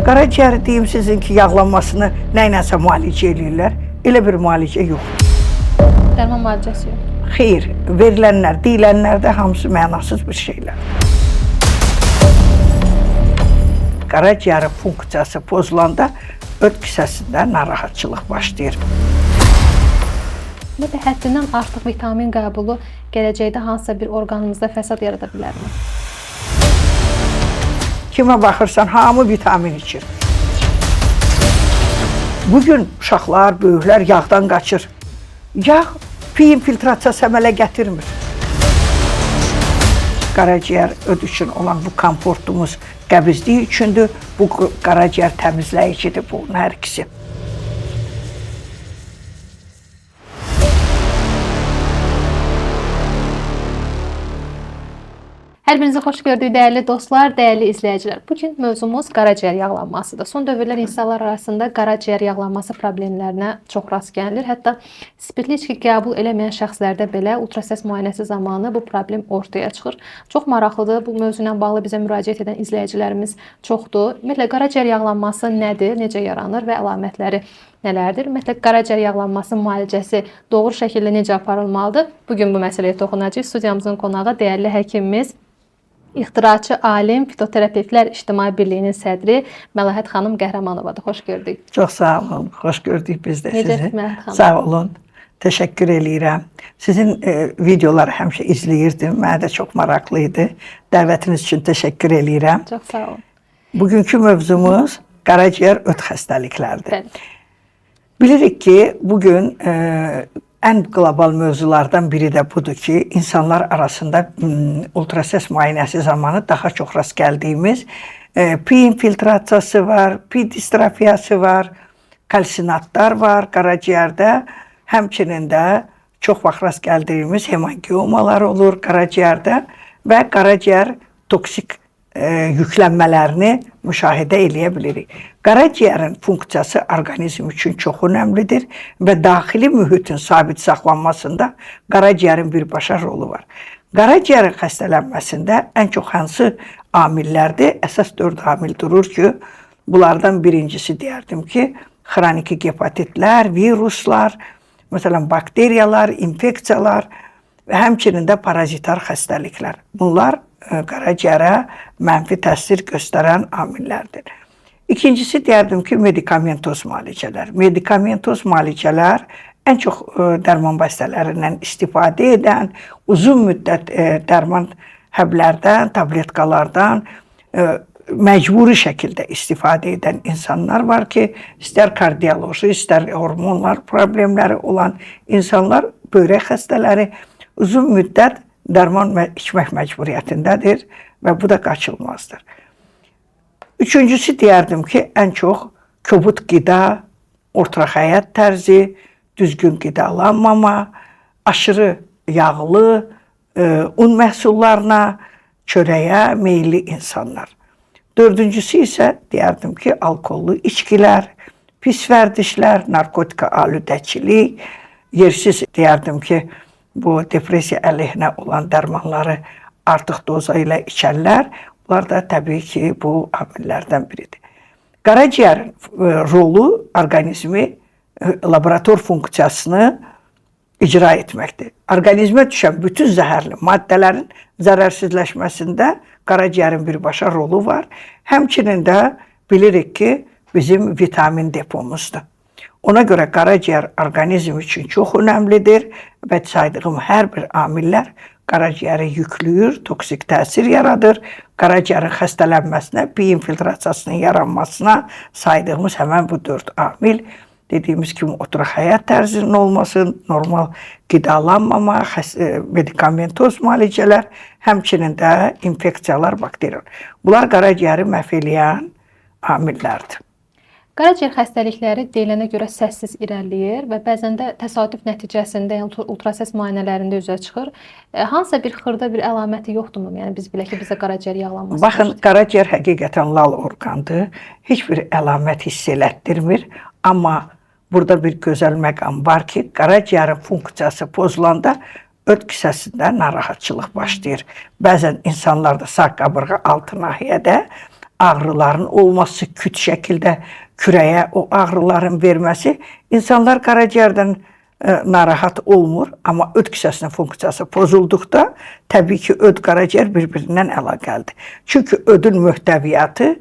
Qaraciyəri deyim sizin ki, yağlanmasını nə ilənsə müalicə eləyirlər. Elə bir müalicə yox. Dərman müalicəsi yox. Xeyr, verilənlər, deyilənlər də hamısı mənasız bir şeylər. Qaraciyərin funksiyası pozulanda öd kisəsində narahatçılıq başlayır. Ümumiyyətlə, həddindən artıq vitamin qəbulu gələcəkdə hansısa bir orqanımızda fəsad yarada bilərmi? Kimə baxırsan, hamı vitamin içir. Bugün uşaqlar, böyüklər yağdan qaçır. Yağ infiltrasiyası əmələ gətirmir. Qaraciyər öd üçün olan bu komfortumuz qəbizliyi üçündür. Bu qaraciyər təmizləyicidir, bunun hər ikisi. Hər birinizi xoş gördük, dəyərli dostlar, dəyərli izləyicilər. Bugün mövzumuz qaraciyər yağlanmasıdır. Son dövrlər insanlar arasında qaraciyər yağlanması problemlərinə çox rast gəlinir. Hətta spirtli içki qəbul eləməyən şəxslərdə belə ultrasəs müayinəsi zamanı bu problem ortaya çıxır. Çox maraqlıdır. Bu mövzu ilə bağlı bizə müraciət edən izləyicilərimiz çoxdur. Ümumiyyətlə, qaraciyər yağlanması nədir, necə yaranır və əlamətləri nələrdir? Ümumiyyətlə, qaraciyər yağlanması müalicəsi doğru şəkildə necə aparılmalıdır? Bugün bu məsələyə toxunacağıq. Studiyamızın qonağı dəyərli həkimimiz, İxtiraçı alim, fitoterapevtlər İctimai Birliyinin sədri Məlahət xanım Qəhrəmanovadır. Xoş gördük. Çox sağ olun, xoş gördük biz də sizi. Necəsiz Məlahət xanım? Sağ olun, təşəkkür eləyirəm. Sizin videoları həmişə izləyirdim, mənə də çox maraqlı idi. Dəvətiniz üçün təşəkkür eləyirəm. Çox sağ olun. Bugünkü mövzumuz qaraciyər öd xəstəliklərdir. Bəli. Bilirik ki, bugün ən qlobal mövzulardan biri də budur ki, insanlar arasında ultrasəs müayinəsi zamanı daha çox rast gəldiyimiz pi infiltrasiyası var, pi distrofiyası var, kalsinatlar var qaraciyərdə. Həmçinin də çox vaxt rast gəldiyimiz hemangiomalar olur qaraciyərdə və qaraciyər toksik yüklənmələrini müşahidə eləyə bilirik. Qaraciyərin funksiyası orqanizm üçün çox önəmlidir və daxili mühitin sabit saxlanmasında qaraciyərin birbaşa rolu var. Qaraciyərin xəstələnməsində ən çox hansı amillərdir? Əsas 4 amil durur ki, bunlardan birincisi deyərdim ki, xroniki hepatitlər, viruslar, məsələn, bakteriyalar, infeksiyalar və həmçinin də parazitar xəstəliklər. Bunlar qaraciyərə mənfi təsir göstərən amillərdir. İkincisi deyərdim ki, medikamentoz müalicələr. Medikamentoz müalicələr ən çox dərman vasitələrindən istifadə edən, uzun müddət dərman həblərdən, tabletkalardan məcburi şəkildə istifadə edən insanlar var ki, istər kardioloji, istər hormonlar problemləri olan insanlar, böyrək xəstələri uzun müddət dərman içmək məcburiyyətindədir və bu da qaçılmazdır. Üçüncüsü deyərdim ki, ən çox kobud qida, orta həyat tərzi, düzgün qidalanmama, aşırı yağlı, un məhsullarına, çörəyə meyilli insanlar. Dördüncüsü isə deyərdim ki, alkollü içkilər, pis vərdişlər, narkotika aludəçilik, yersiz deyərdim ki, bu depressiya əleyhinə olan dərmanları artıq doza ilə içənlər, bunlar da təbii ki, bu amillərdən biridir. Qaraciyərin rolu orqanizmi laborator funksiyasını icra etməkdir. Orqanizmə düşən bütün zəhərli maddələrin zərərsizləşməsində qaraciyərin birbaşa rolu var. Həmçinin də bilirik ki, bizim vitamin depomuzdur. Ona görə qaraciyər orqanizm üçün çox önəmlidir və saydığım hər bir amillər qaraciyəri yüklüyür, toksik təsir yaradır. Qaraciyərin xəstələnməsinə, pi infiltrasiyasının yaranmasına saydığımız həmən bu 4 amil, dediyimiz kimi oturaq həyat tərzinin olması, normal qidalanmama, medikamentoz müalicələr, həmçinin də infeksiyalar, bakteriyalar. Bunlar qaraciyəri məhv eləyən amillərdir. Qaraciyər xəstəlikləri deyilənə görə səssiz irəliləyir və bəzən də təsadüf nəticəsində, yəni ultrasəs müayinələrində üzə çıxır. Hansısa bir xırda bir əlaməti yoxdurmu? Yəni biz bilək ki, bizə qaraciyər yağlanması. Baxın, qaraciyər həqiqətən lal orqandır. Heç bir əlamət hiss elətdirmir. Amma burada bir gözəl məqam var ki, qaraciyərin funksiyası pozulanda öd kisəsində narahatçılıq başlayır. Bəzən insanlarda sağ qabırğa altı nahiyədə, ağrıların olması, küt şəkildə kürəyə o ağrıların verməsi, insanlar qaraciyərdən narahat olmur, amma öd kisəsinin funksiyası pozulduqda təbii ki, öd qaraciyər bir-birindən əlaqəlidir. Çünki ödün möhtəviyyatı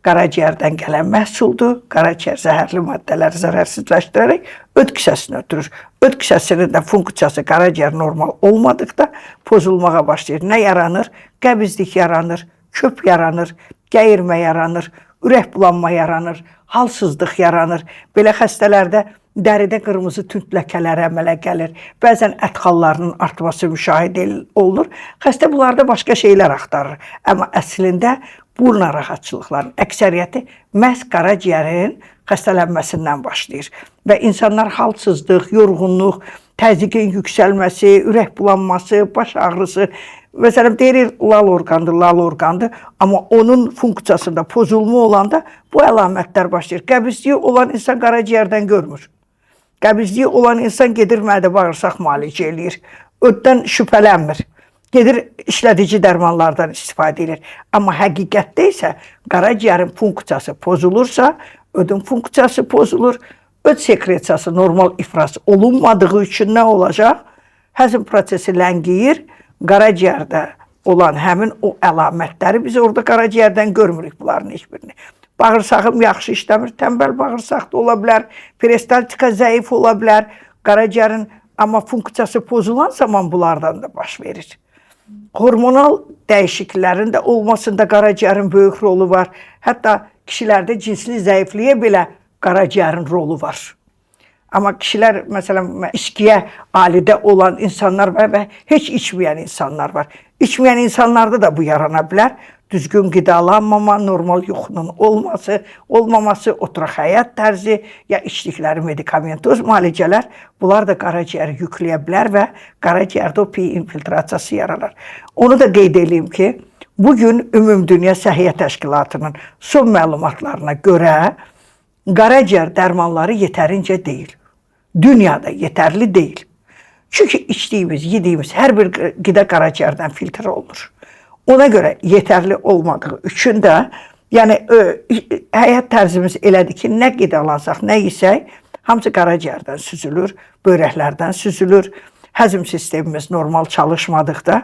qaraciyərdən gələn məhsuldur. Qaraciyər zəhərli maddələri zərərsizləşdirərək öd kisəsini ötürür. Öd kisəsinin də funksiyası qaraciyər normal olmadıqda pozulmağa başlayır. Nə yaranır? Qəbizlik yaranır, köp yaranır, gəyirmə yaranır, ürək bulanma yaranır, halsızlıq yaranır. Belə xəstələrdə dəridə qırmızı tünd ləkələr əmələ gəlir. Bəzən ət xallarının artması müşahidə olunur. Xəstə bunlarda başqa şeylər axtarır. Amma əslində bu narahatçılıqların əksəriyyəti məhz qaraciyərin xəstələnməsindən başlayır. Və insanlar halsızlıq, yorğunluq, təzyiqin yüksəlməsi, ürək bulanması, baş ağrısı, məsələn deyirik lal orqandır, amma onun funksiyasında pozulma olanda bu əlamətlər başlayır. Qəbizliyi olan insan qaraciyərdən görmür. Qəbizliyi olan insan gedir mədə-bağırsaq müalicə eləyir. Öddən şübhələnmir. Gedir işlədici dərmanlardan istifadə edir. Amma həqiqətdə isə qaraciyərin funksiyası pozulursa, ödün funksiyası pozulur, öd sekresiyası normal ifraz olunmadığı üçün nə olacaq? Həzm prosesi ləngiyir, qaraciyərdə olan həmin o əlamətləri biz orada qaraciyərdən görmürük bunların heç birini. Bağırsağım yaxşı işləmir, tənbəl bağırsaq da ola bilər, peristaltika zəif ola bilər, qaraciyərin amma funksiyası pozulan zaman bunlardan da baş verir. Hormonal dəyişikliklərin də olmasında qaraciyərin böyük rolu var. Hətta kişilərdə cinsli zəifliyə belə qaraciyərin rolu var. Amma kişilər, məsələn, içkiyə alidə olan insanlar var və heç içməyən insanlar var. İçməyən insanlarda da bu yarana bilər. Düzgün qidalanmama, normal yuxunun olmaması, oturaq həyat tərzi, ya içdikləri medikamentoz müalicələr, bunlar da qaraciyəri yükləyə bilər və qaraciyərdə o pi infiltrasiyası yaranar. Onu da qeyd edeyim ki, bugün Ümumdünya Səhiyyə Təşkilatının son məlumatlarına görə qaraciyər dərmanları yetərincə deyil. Dünyada yetərli deyil. Çünki içdiyimiz, yediyimiz hər bir qida qaraciyərdən filtr olunur. Ona görə yetərli olmadığı üçün də, yəni həyat tərzimiz elədir ki, nə qidalansaq, nə yesək, hamısı qaraciyərdən süzülür, böyrəklərdən süzülür. Həzm sistemimiz normal çalışmadıqda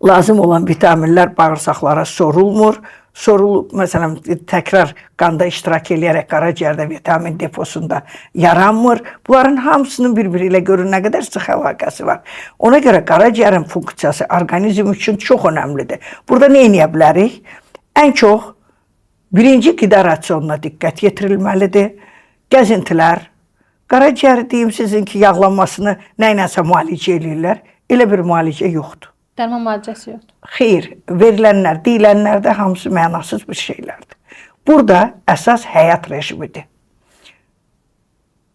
lazım olan vitaminlər bağırsaqlara sorulmur. Sorulub, məsələn, təkrar qanda iştirak eləyərək qaraciyərdə vitamin deposunda yaranmır. Bunların hamısının bir-biri ilə görün nə qədər sıx əlaqəsi var. Ona görə qaraciyərin funksiyası orqanizm üçün çox önəmlidir. Burada nə edə bilərik? Ən çox birinci qida rasionuna diqqət yetirilməlidir. Gəzintilər, qaraciyəri deyim sizin ki, yağlanmasını nə ilənsə müalicə eləyirlər. Elə bir müalicə yoxdur. Dərman müalicəsi yoxdur. Xeyr, verilənlər, deyilənlər də hamısı mənasız bir şeylərdir. Burada əsas həyat rejimidir.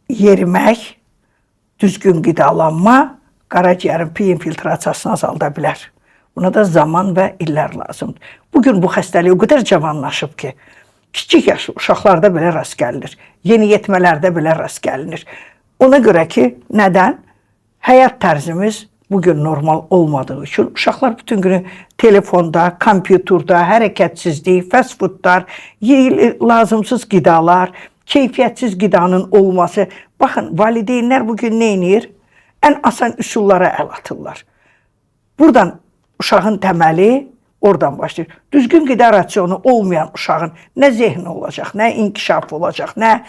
Yerimək, düzgün qidalanma qaraciyərin pi infiltrasiyasını azalda bilər. Buna da zaman və illər lazımdır. Bugün bu xəstəlik o qədər cavanlaşıb ki, kiçik yaşlı uşaqlarda belə rast gəlinir. Yeniyetmələrdə belə rast gəlinir. Ona görə ki, nədən? Həyat tərzimiz bugün normal olmadığı üçün uşaqlar bütün günü telefonda, kompüterdə, hərəkətsizlik, fast foodlar, lazımsız qidalar, keyfiyyətsiz qidanın olması. Baxın, valideynlər bugün nə edir? Ən asan üsullara əl atırlar. Buradan uşağın təməli oradan başlayır. Düzgün qida rasionu olmayan uşağın nə zehni olacaq, nə inkişaf olacaq, nə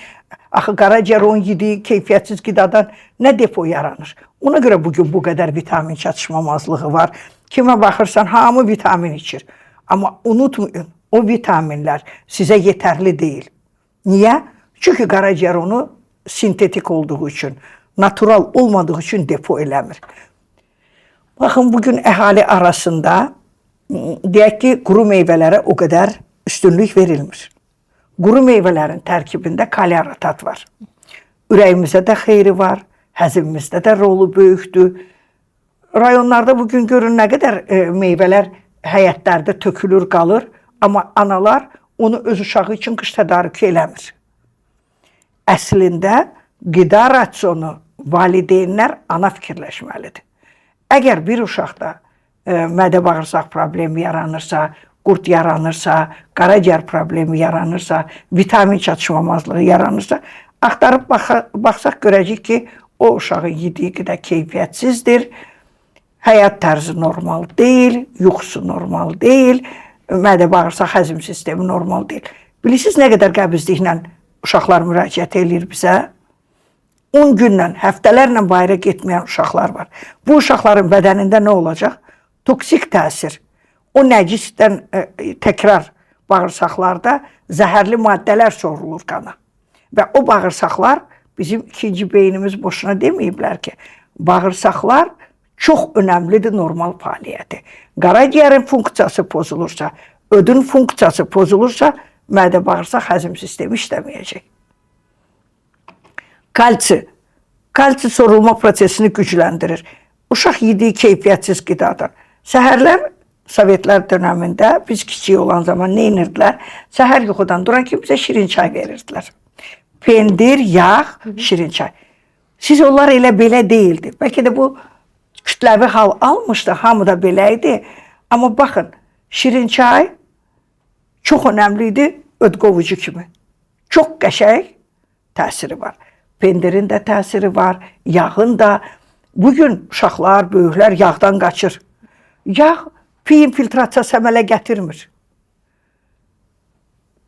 axı qaraciyər onun yediyi keyfiyyətsiz qidadan nə depo yaranır. Ona görə bugün bu qədər vitamin çatışmamazlığı var. Kimə baxırsan, hamı vitamin içir. Amma unutmayın, o vitaminlər sizə yetərli deyil. Niyə? Çünki qaraciyər onu sintetik olduğu üçün, natural olmadığı üçün depo eləmir. Baxın, bugün əhali arasında deyək ki, quru meyvələrə o qədər üstünlük verilmir. Quru meyvələrin tərkibində kaliaratat var. Ürəyimizə də xeyri var, həzmimizdə də rolu böyükdür. Rayonlarda bugün görün nə qədər meyvələr həyətlərdə tökülür, qalır, amma analar onu öz uşağı üçün qış tədarükü eləmir. Əslində, qida rasionu valideynlər ana fikirləşməlidir. Əgər bir uşaqda mədə-bağırsaq problemi yaranırsa, qurd yaranırsa, qaraciyər problemi yaranırsa, vitamin çatışmamazlığı yaranırsa, axtarıb baxsaq görəcəyik ki, o uşağın yediyi qida keyfiyyətsizdir, həyat tərzi normal deyil, yuxusu normal deyil, mədə-bağırsaq həzm sistemi normal deyil. Bilirsiniz nə qədər qəbizliklə uşaqlar müraciət edir bizə? 10 günlə, həftələrlə bayıra getməyən uşaqlar var. Bu uşaqların bədənində nə olacaq? Toksik təsir. O nəcisdən təkrar bağırsaqlarda zəhərli maddələr sorulur qana. Və o bağırsaqlar, bizim ikinci beynimiz boşuna deməyiblər ki, bağırsaqlar çox önəmlidir normal fəaliyyəti. Qaraciyərin funksiyası pozulursa, ödün funksiyası pozulursa, mədə-bağırsaq həzm sistemi işləməyəcək. Kalsi. Kalsi sorulma prosesini gücləndirir. Uşaq yediyi keyfiyyətsiz qidadan. Səhərlər, Sovetlər dönəmində, biz kiçik olan zaman nə edirdilər? Səhər yuxudan duran ki, bizə şirin çay verirdilər. Pendir, yağ, şirin çay. Siz onlar elə belə deyildi. Bəlkə də bu kütləvi hal almışdı, hamı da belə idi. Amma baxın, şirin çay çox önəmli idi ödqovucu kimi. Çox qəşəng təsiri var. Pendirin də təsiri var, yağın da. Bugün uşaqlar, böyüklər yağdan qaçır. Yağ piy infiltrasiyası əmələ gətirmir.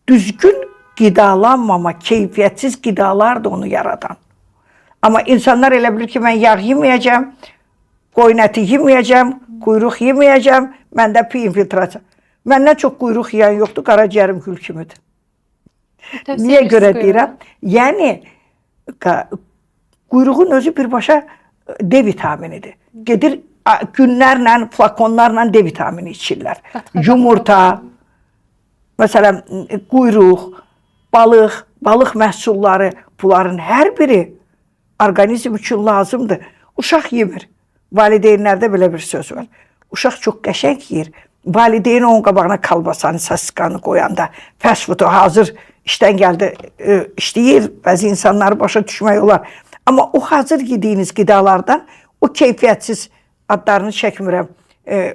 Düzgün qidalanmama, keyfiyyətsiz qidalar da onu yaradan. Amma insanlar elə bilir ki, mən yağ yeməyəcəm, qoyun əti yeməyəcəm, quyruq yeməyəcəm, məndə piy infiltrasiya. Məndən çox quyruq yeyən yoxdur, qaraciyərim gül kimidir. Niyə görə deyirəm? Yəni, quyruğun özü birbaşa D vitaminidir. Gedir, günlərlə, flakonlarla D vitamini içirlər. Yumurta, məsələn, quyruq, balıq məhsulları, bunların hər biri orqanizm üçün lazımdır. Uşaq yemir. Valideynlərdə belə bir söz var. Uşaq çox qəşəng yeyir. Valideyn onun qabağına kalbasanı, sasiskanı qoyanda, fast foodu hazır işdən gəldi, işləyir, bəzi insanları başa düşmək olar. Amma o hazır yediyiniz qidalardan, o keyfiyyətsiz adlarını çəkmirəm,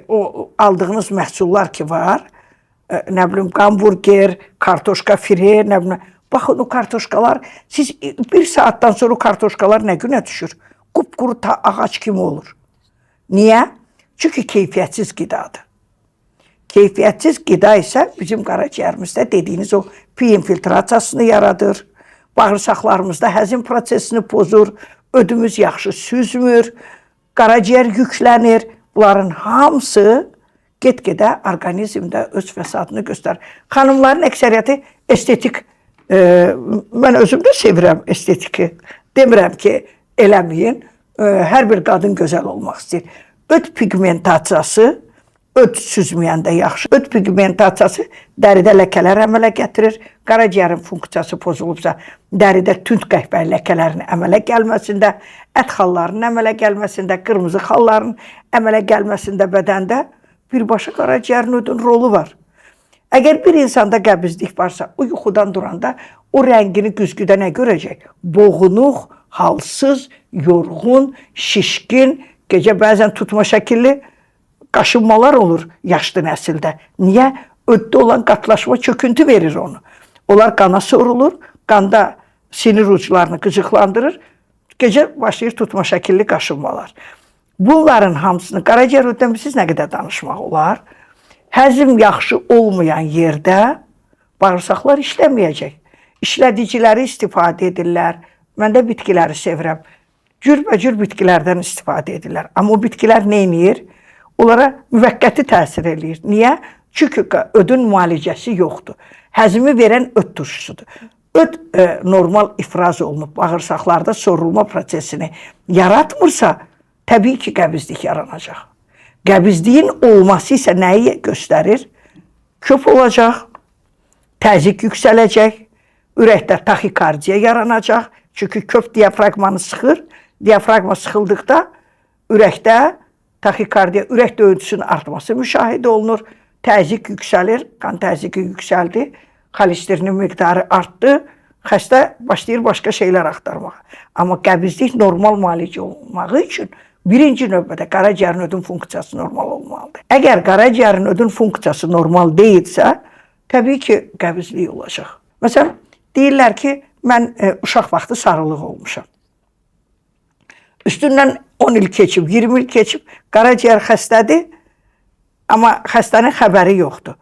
o aldığınız məhsullar ki var, nə bilim, hamburger, kartoşka fire, nə bilim, baxın o kartoşkalar, siz bir saatdan sonra o kartoşkalar nə günə düşür? Qupquru ağac kimi olur. Niyə? Çünki keyfiyyətsiz qidadır. Keyfiyyətsiz qida isə bizim qaraciyərimizdə dediyiniz o piy infiltrasiyasını yaradır, bağırsaqlarımızda həzm prosesini pozur, ödümüz yaxşı süzmür, qaraciyər yüklənir. Bunların hamısı get-gedə orqanizmdə öz fəsadını göstərir. Xanımların əksəriyyəti estetik, mən özüm də sevirəm estetiki. Demirəm ki, eləməyin, hər bir qadın gözəl olmaq istəyir. Öd pigmentasiyası, öd süzməyəndə yaxşı. Öd pigmentasiyası dəridə ləkələr əmələ gətirir. Qaraciyərin funksiyası pozulubsa, dəridə tünd qəhvə ləkələrin əmələ gəlməsində, ət xallarının əmələ gəlməsində, qırmızı xalların əmələ gəlməsində bədəndə birbaşa qaraciyərin ödün rolu var. Əgər bir insanda qəbizlik varsa, o yuxudan duranda o rəngini güzgüdə nə görəcək? Boğunuq, halsız, yorğun, şişkin, gecə bəzən tutma şəkilli qaşınmalar olur yaşlı nəsildə. Niyə? Öddə olan qatlaşma çöküntü verir onu. Onlar qana sorulur, qanda sinir uclarını qıcıqlandırır, gecə başlayır tutma şəkilli qaşınmalar. Bunların hamısını qaraciyər ödəmisiz nə qədər danışmaq olar? Həzm yaxşı olmayan yerdə bağırsaqlar işləməyəcək. İşlədiciləri istifadə edirlər. Mən də bitkiləri sevirəm. Cürbəcür bitkilərdən istifadə edirlər. Amma o bitkilər nə edir? Onlara müvəqqəti təsir edir. Niyə? Çünki ödün müalicəsi yoxdur. Həzmi verən öd turşusudur. Öd normal ifraz olunub bağırsaqlarda sorulma prosesini yaratmırsa, təbii ki, qəbizlik yaranacaq. Qəbizliyin olması isə nəyi göstərir? Köp olacaq, təzyiq yüksələcək, ürəkdə taxikardiya yaranacaq. Çünki köp diafragmanı sıxır. Diafragma sıxıldıqda ürəkdə taxikardiya, ürək döyüntüsünün artması müşahidə olunur. Təzyiq yüksəlir, qan təzyiqi yüksəldi, xolesterinin miqdarı artdı, xəstə başlayır başqa şeylər axtarmağa. Amma qəbizlik normal müalicə olunmağı üçün birinci növbədə qaraciyərin ödün funksiyası normal olmalıdır. Əgər qaraciyərin ödün funksiyası normal deyilsə, təbii ki, qəbizlik olacaq. Məsələn, deyirlər ki, mən uşaq vaxtı sarılıq olmuşam. Üstündən 10 il keçib, 20 il keçib, qaraciyər xəstədir, amma xəstənin xəbəri yoxdur.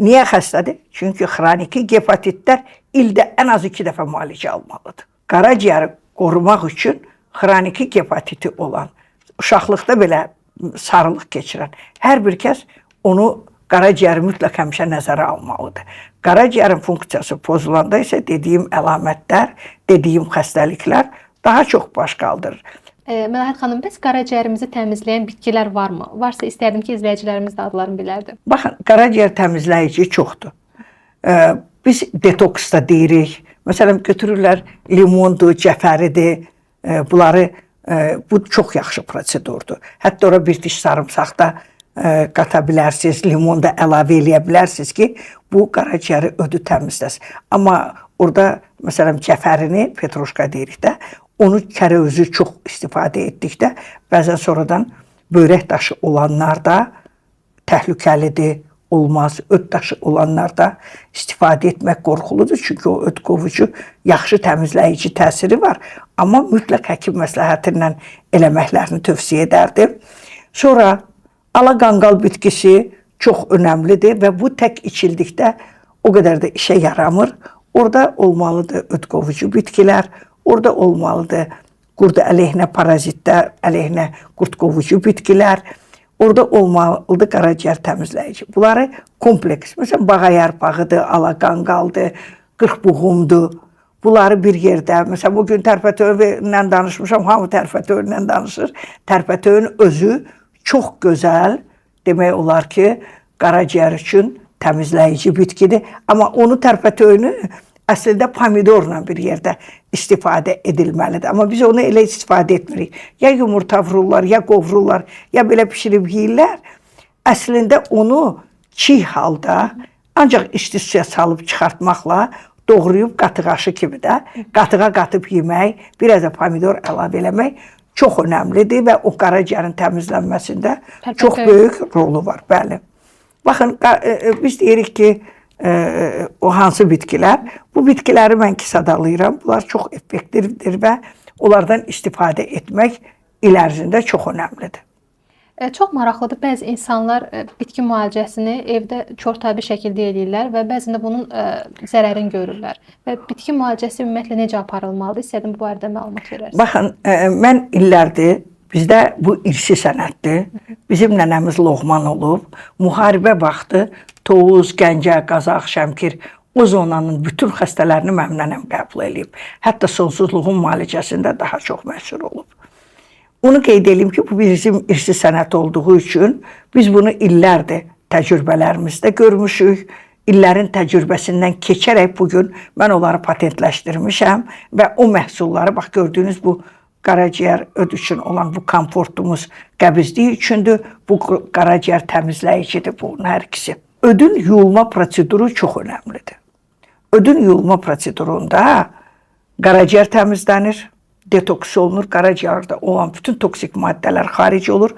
Niyə xəstədir? Çünki xroniki hepatitlər ildə ən az 2 dəfə müalicə almalıdır. Qaraciyəri qorumaq üçün xroniki hepatiti olan, uşaqlıqda belə sarılıq keçirən hər bir kəs onu qaraciyəri mütləq həmişə nəzərə almalıdır. Qaraciyərin funksiyası pozulanda isə dediyim əlamətlər, dediyim xəstəliklər daha çox baş qaldırır. Məlahət xanım, bəs qaraciyərimizi təmizləyən bitkilər varmı? Varsa istərdim ki, izləyicilərimiz də adlarını bilərdi. Baxın, qaraciyər təmizləyici çoxdur. Biz detoks da deyirik. Məsələn, götürürlər limondur, cəfəridir. Bu çox yaxşı prosedurdur. Hətta ora bir diş sarımsaq da qata bilərsiniz, limon da əlavə eləyə bilərsiniz ki, bu qaraciyəri ödü təmizləsin. Amma orada, məsələn, cəfərini, petroşka deyirik də, onu kərə özü çox istifadə etdikdə, bəzən sonradan böyrək daşı olanlar da təhlükəlidir, olmaz. Öd daşı olanlar da istifadə etmək qorxuludur. Çünki o öd qovucu yaxşı təmizləyici təsiri var. Amma mütləq həkim məsləhəti ilə eləməklərini tövsiyə edərdim. Sonra alaqanqal bitkisi çox önəmlidir və bu tək içildikdə o qədər də işə yaramır. Orada olmalıdır öd qovucu bitkilər, orada olmalıdır qurd əleyhinə parazitlər, əleyhinə qurd qovucu bitkilər, orada olmalıdır qaraciyər təmizləyici. Bunları kompleks, məsələn, bağa yarpağıdır, alaqanqaldır, qırxbuğumdur. Bunları bir yerdə, məsələn, bugün tərpətöylə danışmışam, hamı tərpətöylə danışır. Tərpətöyün özü çox gözəl, demək olar ki, qaraciyər üçün təmizləyici bitkidir. Amma onu tərpətöyünü əslində pomidorla bir yerdə istifadə edilməlidir. Amma biz onu elə istifadə etmirik. Ya yumurta vururlar, ya qovrurlar, ya belə pişirib yeyirlər. Əslində onu çiğ halda ancaq isti suya salıb çıxartmaqla doğrayıb qatıqaşı kimi də qatığa qatıb yemək, biraz da pomidor əlavə eləmək çox önəmlidir və o qaraciyərin təmizlənməsində çox böyük rolu var. Bəli. Baxın, biz deyirik ki, o hansı bitkilər? Bu bitkiləri mən ki sadalayıram. Bunlar çox effektivdir və onlardan istifadə etmək il ərzində çox önəmlidir. Çox maraqlıdır. Bəzi insanlar bitki müalicəsini evdə körtəbi şəkildə edirlər və bəzində bunun zərərini görürlər. Və bitki müalicəsi ümumiyyətlə necə aparılmalıdır? İstədim bu barədə məlumat verərsiniz. Baxın, mən illərdir bizdə bu irsi sənətdir. Bizim nənəmiz Loğman olub. Müharibə vaxtı Tovuz, Gəncə, Qazaq, Şəmkir o zonanın bütün xəstələrini mənim nənəm qəbul edib. Hətta sonsuzluğun müalicəsində daha çox məşhur olub. Onu qeyd edeyim ki, bu bizim irsi sənət olduğu üçün biz bunu illərdir təcrübələrimizdə görmüşük. İllərin təcrübəsindən keçərək bugün mən onları patentləşdirmişəm və o məhsulları, bax gördüyünüz bu qaraciyər öd üçün olan bu komfortumuz qəbizliyi üçündür. Bu qaraciyər təmizləyicidir bunun hər ikisi. Ödün yuyulma proseduru çox önəmlidir. Ödün yuyulma prosedurunda qaraciyər təmizlənir, detoks olunur, qaraciyərdə olan bütün toksik maddələr xaric olur.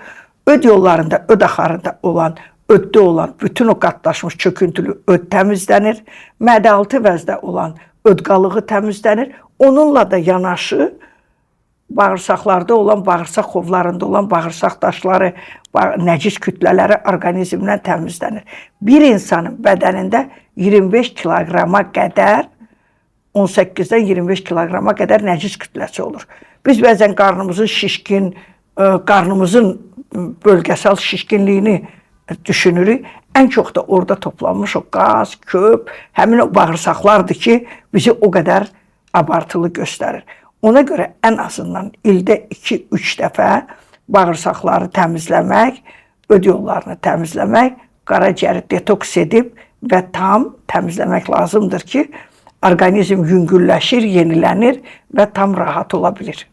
Öd yollarında, öd axarında olan, öddə olan bütün o qatlaşmış çöküntülü öd təmizlənir. Mədə-altı vəzdə olan öd qalığı təmizlənir. Onunla da yanaşı bağırsaqlarda olan, bağırsaq xovlarında olan bağırsaq daşları, nəcis kütlələri orqanizmdən təmizlənir. Bir insanın bədənində 25 kiloqrama qədər, 18-dən 25 kiloqrama qədər nəcis kütləsi olur. Biz bəzən qarnımızın şişkin, qarnımızın bölgəsal şişkinliyini düşünürük. Ən çox da orada toplanmış o qaz, köp, həmin o bağırsaqlardır ki, bizi o qədər abartılı göstərir. Ona görə ən azından ildə 2-3 dəfə bağırsaqları təmizləmək, öd yollarını təmizləmək, qaraciyəri detoks edib və tam təmizləmək lazımdır ki, orqanizm yüngülləşir, yenilənir və tam rahat ola bilir.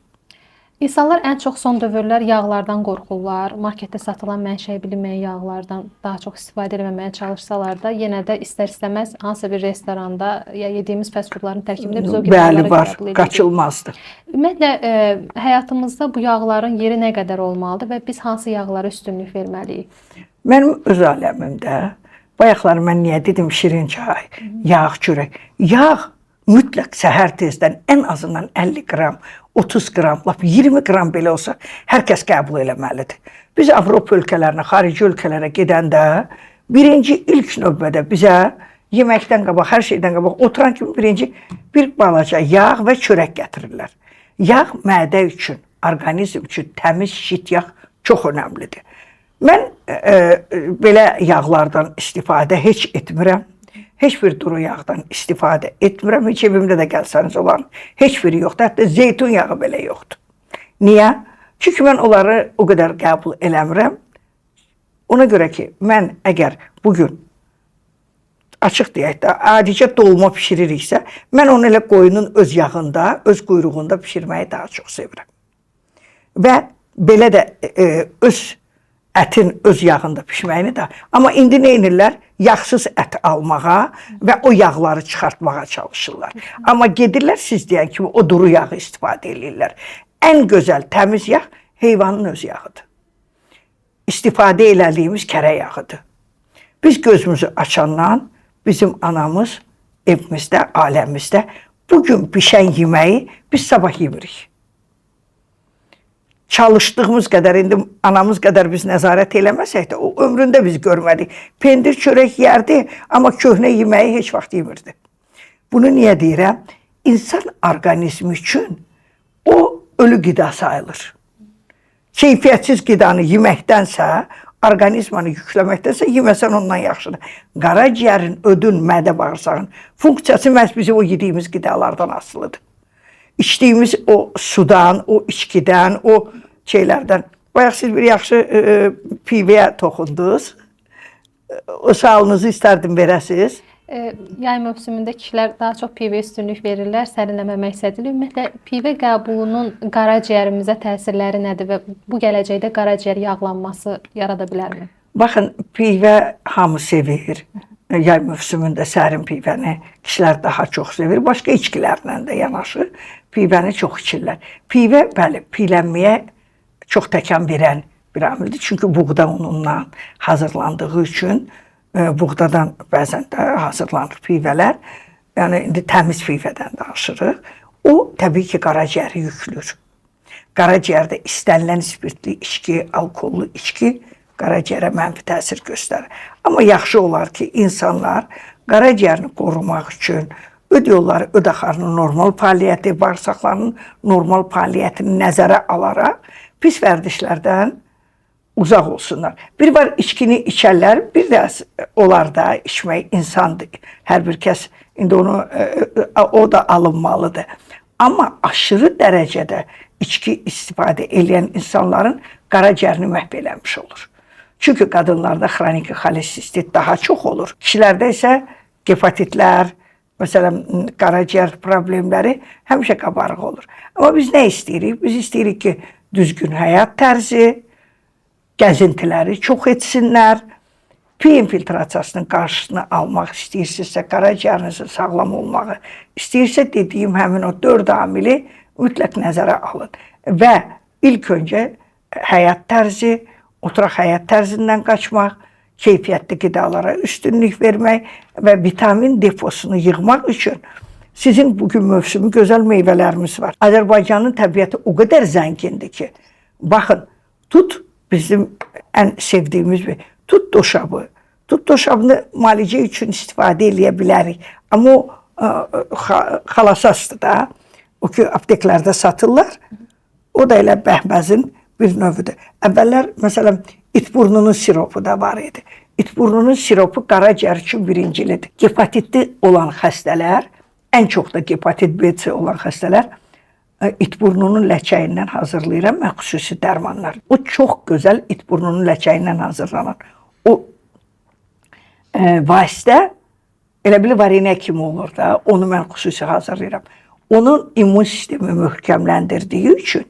İnsanlar ən çox son dövrlər yağlardan qorxurlar. Marketdə satılan mənşəyi bilinməyən yağlardan daha çox istifadə etməməyə çalışsalar da, yenə də istər-istəməz hansısa bir restoranda ya yediyimiz fast foodların tərkibində biz o qidaları qəbul edirik. Qaçılmazdır. Ümumiyyətlə həyatımızda bu yağların yeri nə qədər olmalıdır və biz hansı yağlara üstünlük verməliyik? Mənim öz aləmimdə bayaqlar mən niyə dedim şirin çay, yağ, çörək. Yağ mütləq səhər tezdən ən azından 50 qram, 30 qram, 20 qram belə olsa hər kəs qəbul eləməlidir. Biz Avropa ölkələrinə, xarici ölkələrə gedəndə birinci ilk növbədə bizə yeməkdən qabaq, hər şeydən qabaq oturan kimi birinci bir balaca yağ və çörək gətirirlər. Yağ mədə üçün, orqanizm üçün təmiz şit yağ çox önəmlidir. Mən belə yağlardan istifadə heç etmirəm. Heç bir duru yağdan istifadə etmirəm. Heç evimdə də gəlsəniz olan heç biri yoxdur. Hətta zeytun yağı belə yoxdur. Niyə? Çünki mən onları o qədər qəbul eləmirəm. Ona görə ki, mən əgər bugün açıq deyək də, adicə dolma pişiririksə, mən onu elə qoyunun öz yağında, öz quyruğunda pişirməyi daha çox sevirəm. Və belə də öz ətin öz yağında pişməyini də. Amma indi nə edirlər? Yağsız ət almağa və o yağları çıxartmağa çalışırlar. Amma gedirlər siz deyən kimi o duru yağı istifadə edirlər. Ən gözəl təmiz yağ heyvanın öz yağıdır. İstifadə elədiyimiz kərə yağıdır. Biz gözümüzü açandan bizim anamız evimizdə, aləmimizdə bugün bişən yeməyi biz sabah yemirik. Çalışdığımız qədər, indi anamız qədər biz nəzarət eləməsək də, o ömründə biz görmədik. Pendir, çörək yerdi, amma köhnə yeməyi heç vaxt yemirdi. Bunu niyə deyirəm? İnsan orqanizmi üçün o ölü qida sayılır. Keyfiyyətsiz qidanı yeməkdənsə, orqanizmanı yükləməkdənsə, yeməsən ondan yaxşıdır. Qaraciyərin, ödün, mədə bağırsağın funksiyası məhz bizim o yediyimiz qidalardan asılıdır. İçdiyimiz o sudan, o içkidən, o şeylərdən. Bayaq siz bir yaxşı pivəyə toxundunuz. O sualınızı istərdim verəsiniz. Yay mövsümündə kişilər daha çox pivə üstünlük verirlər, sərinləmə məqsədilə. Ümumiyyətlə, pivə qəbulunun qaraciyərimizə təsirləri nədir və bu gələcəkdə qaraciyər yağlanması yarada bilərmi? Baxın, pivə hamı sevir. Yay mövsümündə sərin pivəni kişilər daha çox sevir. Başqa içkilərlə də yanaşı pivəni çox içirlər. Pivə, bəli, piyələnməyə çox təkan verən bir amildir. Çünki buğda unundan hazırlandığı üçün buğdadan bəzən də hazırlanır pivələr. Yəni, indi təmiz pivədən danışırıq. O, təbii ki, qaraciyəri yüklür. Qaraciyərdə istənilən spirtli içki, alkollü içki qaraciyərə mənfi təsir göstərir. Amma yaxşı olar ki, insanlar qaraciyərini qorumaq üçün öd yolları, öd axarının normal fəaliyyəti, bağırsaqlarının normal fəaliyyətini nəzərə alaraq pis vərdişlərdən uzaq olsunlar. Bir var içkini içərlər, bir də onlar da içmək insandır. Hər bir kəs indi onu o da alınmalıdır. Amma aşırı dərəcədə içki istifadə edən insanların qaraciyərini məhv eləmiş olur. Çünki qadınlarda xroniki xolesistit daha çox olur. Kişilərdə isə hepatitlər, məsələn, qaraciyər problemləri həmişə qabarıq olur. Amma biz nə istəyirik? Biz istəyirik ki, düzgün həyat tərzi, gəzintiləri çox etsinlər, pi infiltrasiyasının qarşısını almaq istəyirsinizsə, qaraciyərinizin sağlam olmağı istəyirsə, dediyim həmin o 4 amili mütləq nəzərə alın. Və ilk öncə həyat tərzi, oturaq həyat tərzindən qaçmaq, keyfiyyətli qidalara üstünlük vermək və vitamin deposunu yığmaq üçün sizin bugün mövsümü gözəl meyvələrimiz var. Azərbaycanın təbiəti o qədər zəngindir ki, baxın, tut bizim ən sevdiyimiz bir tut doşabı. Tut doşabını müalicə üçün istifadə eləyə bilərik. Amma o xalasasdır da, o ki, apteklərdə satırlar. O da elə bəhbəzin bir növüdür. Əvvəllər, məsələn, itburnunun siropu da var idi. İtburnunun siropu qaraciyər üçün birincilidir. Hepatitli olan xəstələr, ən çox da hepatit B-si olan xəstələr itburnunun ləçəyindən hazırlayıram mən xüsusi dərmanlar. O çox gözəl itburnunun ləçəyindən hazırlanan. O vasitə elə bil varinə kimi olur da, onu mən xüsusi hazırlayıram. Onun immun sistemi möhkəmləndirdiyi üçün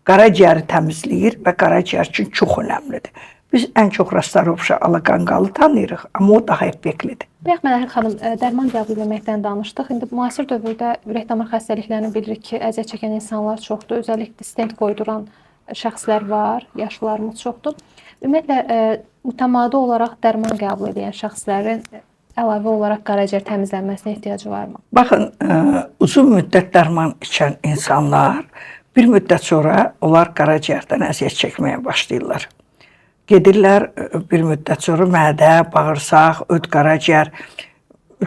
qaraciyəri təmizləyir və qaraciyər üçün çox önəmlidir. Biz ən çox Rastarovşa Alakanqalı tanıyırıq, amma o daha effektlidir. Bayaq Məlahət xanım dərman qəbul etməkdən danışdıq. İndi müasir dövrdə ürək-damar xəstəliklərini bilirik ki, əziyyət çəkən insanlar çoxdur. Özəlliklə stent qoyduran şəxslər var, yaşlılarımız çoxdur. Ümumiyyətlə mütəmadi olaraq dərman qəbul edən şəxslərin əlavə olaraq qaraciyər təmizlənməsinə ehtiyacı varmı? Baxın, uzun müddət dərman içən insanlar bir müddət sonra onlar qaraciyərdən əziyyət çəkməyə başlayırlar. Gedirlər bir müddət sonra mədə, bağırsaq, öd qaraciyər,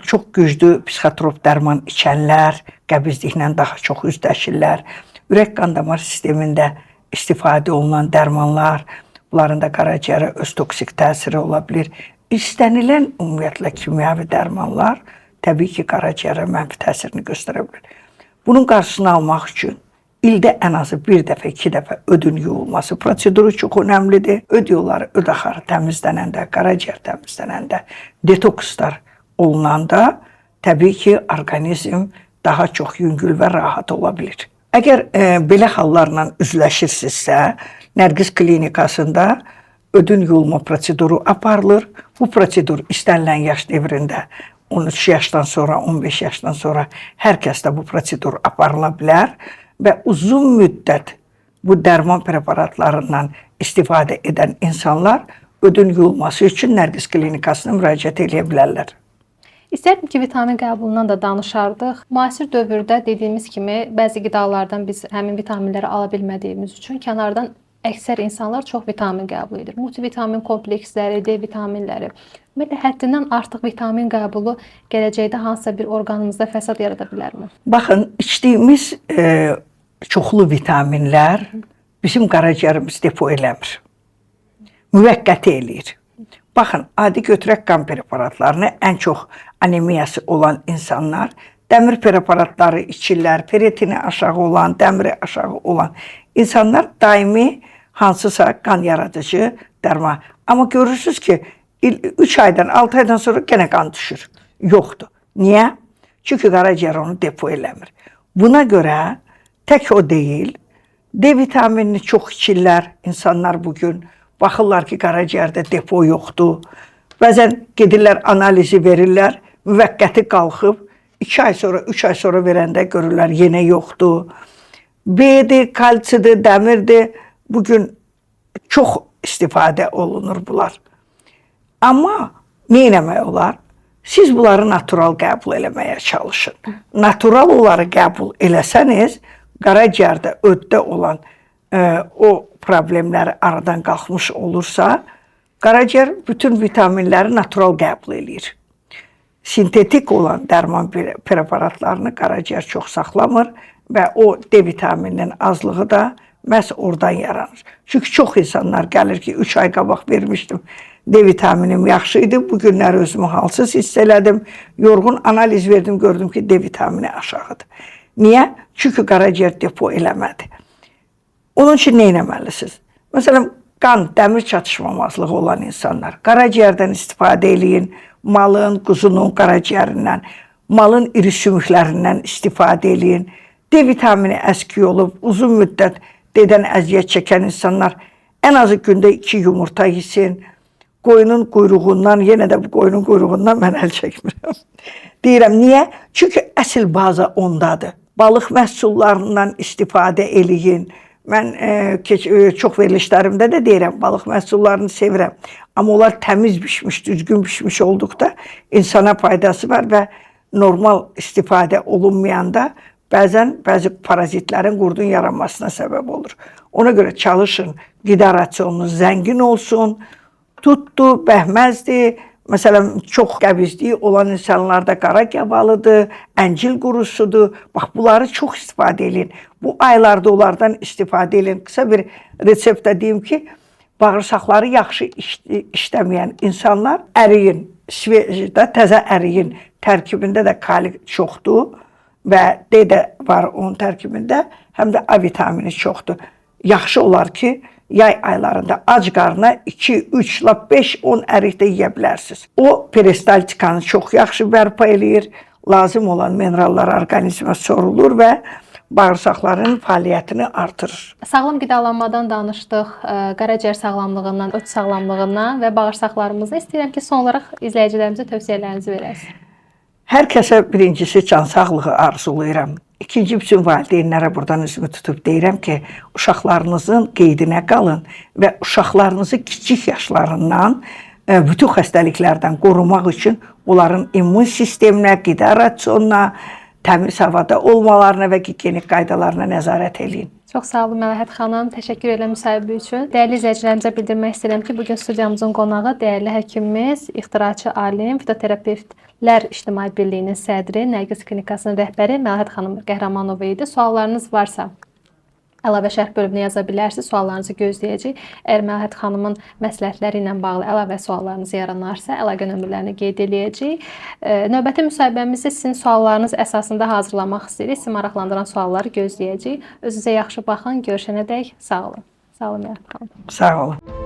çox güclü psixotrop dərman içənlər qəbizliklə daha çox üzləşirlər. Ürək qan damar sistemində istifadə olunan dərmanlar, bunların da qaraciyərə öz toksik təsiri ola bilir. İstənilən ümumiyyətlə kimyəvi dərmanlar təbii ki, qaraciyərə mənfi təsirini göstərə bilir. Bunun qarşısını almaq üçün ildə ən azı bir dəfə, 2 dəfə ödün yuyulması proseduru çox önəmlidir. Öd yolları, öd axarı təmizlənəndə, qaraciyər təmizlənəndə, detokslar olunanda təbii ki, orqanizm daha çox yüngül və rahat ola bilir. Əgər belə hallarla üzləşirsinizsə, Nərgiz klinikasında ödün yuyulma proseduru aparılır. Bu prosedur istənilən yaş dövründə 13 yaşdan sonra, 15 yaşdan sonra hər kəsdə bu prosedur aparıla bilər və uzun müddət bu dərman preparatlarından istifadə edən insanlar ödün yuyulması üçün Nərgiz klinikasına müraciət edə bilərlər. İstərdim ki, vitamin qəbulundan da danışardıq. Müasir dövrdə dediyimiz kimi bəzi qidalardan biz həmin vitaminləri ala bilmədiyimiz üçün kənardan əksər insanlar çox vitamin qəbul edir. Multivitamin kompleksləri, D vitaminləri. Ümumiyyətlə, həddindən artıq vitamin qəbulu gələcəkdə hansısa bir orqanımızda fəsad yarada bilərmi? Baxın, içdiyimiz çoxlu vitaminlər bizim qaraciyərimiz depo eləmir. Müvəqqəti eləyir. Baxın, adi götürək qan preparatlarını ən çox anemiyası olan insanlar dəmir preparatları içirlər, feritini aşağı olan, dəmiri aşağı olan insanlar daimi hansısa qan yaradıcı dərman. Amma görürsünüz ki, 3 aydan, 6 aydan sonra gənə qan düşür. Yoxdur. Niyə? Çünki qaraciyər onu depo eləmir. Buna görə tək o deyil, D vitaminini çox içirlər insanlar bugün. Baxırlar ki, qaraciyərdə depo yoxdur. Bəzən gedirlər, analizi verirlər, müvəqqəti qalxıb, 2 ay sonra, 3 ay sonra verəndə görürlər, yenə yoxdur. B-dir, kalsidir, dəmirdir. Bugün çox istifadə olunur bunlar. Amma nə etmək olar? Siz bunları natural qəbul eləməyə çalışın. Natural onları qəbul eləsəniz, qaraciyərdə, öddə olan o problemləri aradan qalxmış olursa, qaraciyər bütün vitaminləri natural qəbul eləyir. Sintetik olan dərman preparatlarını qaraciyər çox saxlamır və o D vitamininin azlığı da məhz oradan yaranır. Çünki çox insanlar gəlir ki, 3 ay qabaq vermişdim, D vitaminim yaxşı idi, bu günlər özümü halsız hiss elədim, yorğun analiz verdim, gördüm ki, D vitamini aşağıdır. Niyə? Çünki qaraciyər depo eləmədi. Onun üçün nə etməlisiniz? Məsələn, qan, dəmir çatışmamazlığı olan insanlar qaraciyərdən istifadə eləyin, malın, quzunun qaraciyərindən, malın iri sümüklərindən istifadə eləyin. D vitamini əski olub, uzun müddət D-dən əziyyət çəkən insanlar ən azı gündə 2 yumurta yesin. Qoyunun quyruğundan, yenə də bu qoyunun quyruğundan mən əl çəkmirəm. Deyirəm, niyə? Çünki əsl baza ondadır. Balıq məhsullarından istifadə eləyin. Mən çox verilişlərimdə də deyirəm, balıq məhsullarını sevirəm. Amma onlar təmiz bişmiş, düzgün bişmiş olduqda insana faydası var və normal istifadə olunmayanda bəzi parazitlərin qurdun yaranmasına səbəb olur. Ona görə çalışın, qida rasionunuz zəngin olsun, tutdu, bəhməzdir. Məsələn, çox qəbizliyi olan insanlarda qara qəbalıdır, əncil qurusudur. Bax, bunları çox istifadə edin. Bu aylarda onlardan istifadə edin. Qısa bir reseptdə deyim ki, bağırsaqları yaxşı işləməyən insanlar əriyin, svejdə təzə əriyin tərkibində də kali çoxdur və D də var onun tərkibində, həm də A vitamini çoxdur. Yaxşı olar ki, yay aylarında ac qarına 2, 3, 5, 10 ərik də yeyə bilərsiniz. O, peristaltikanı çox yaxşı bərpa eləyir, lazım olan minerallar orqanizmə sorulur və bağırsaqların fəaliyyətini artırır. Sağlam qidalanmadan danışdıq, qaraciyər sağlamlığından, öt sağlamlığından və bağırsaqlarımızdan. İstəyirəm ki, son olaraq izləyicilərimizə tövsiyələrinizi verəsiniz. Hər kəsə birincisi can sağlığı arzulayıram. İkinci bütün valideynlərə buradan üzümü tutub deyirəm ki, uşaqlarınızın qeydinə qalın və uşaqlarınızı kiçik yaşlarından bütün xəstəliklərdən qorumaq üçün onların immun sisteminə, qida rasionuna, təmiz havada olmalarına və gigiyenik qaydalarına nəzarət edin. Çox sağ olun Məlahət xanım. Təşəkkür edirəm müsahibə üçün. Dəyərli izləyicilərimizə bildirmək istəyirəm ki, bugün studiyamızın qonağı dəyərli həkimimiz, ixtiraçı alim, fitoterapevtlər İctimai Birliyinin sədri, Nərgiz Klinikasının rəhbəri Məlahət xanım Qəhrəmanova idi. Suallarınız varsa əlavə şərh bölümünə yaza bilərsiniz. Suallarınızı gözləyəcəyik. Əgər Məlahət xanımın məsləhətləri ilə bağlı əlavə suallarınız yaranarsa, əlaqə nömrələrini qeyd eləyəcəyik. Növbəti müsahibəmizdə sizin suallarınız əsasında hazırlamaq istəyirik. Sizi maraqlandıran sualları gözləyəcəyik. Özünüzə yaxşı baxın. Görüşənədək sağ olun. Sağ olun Məlahət xanım. Sağ olun.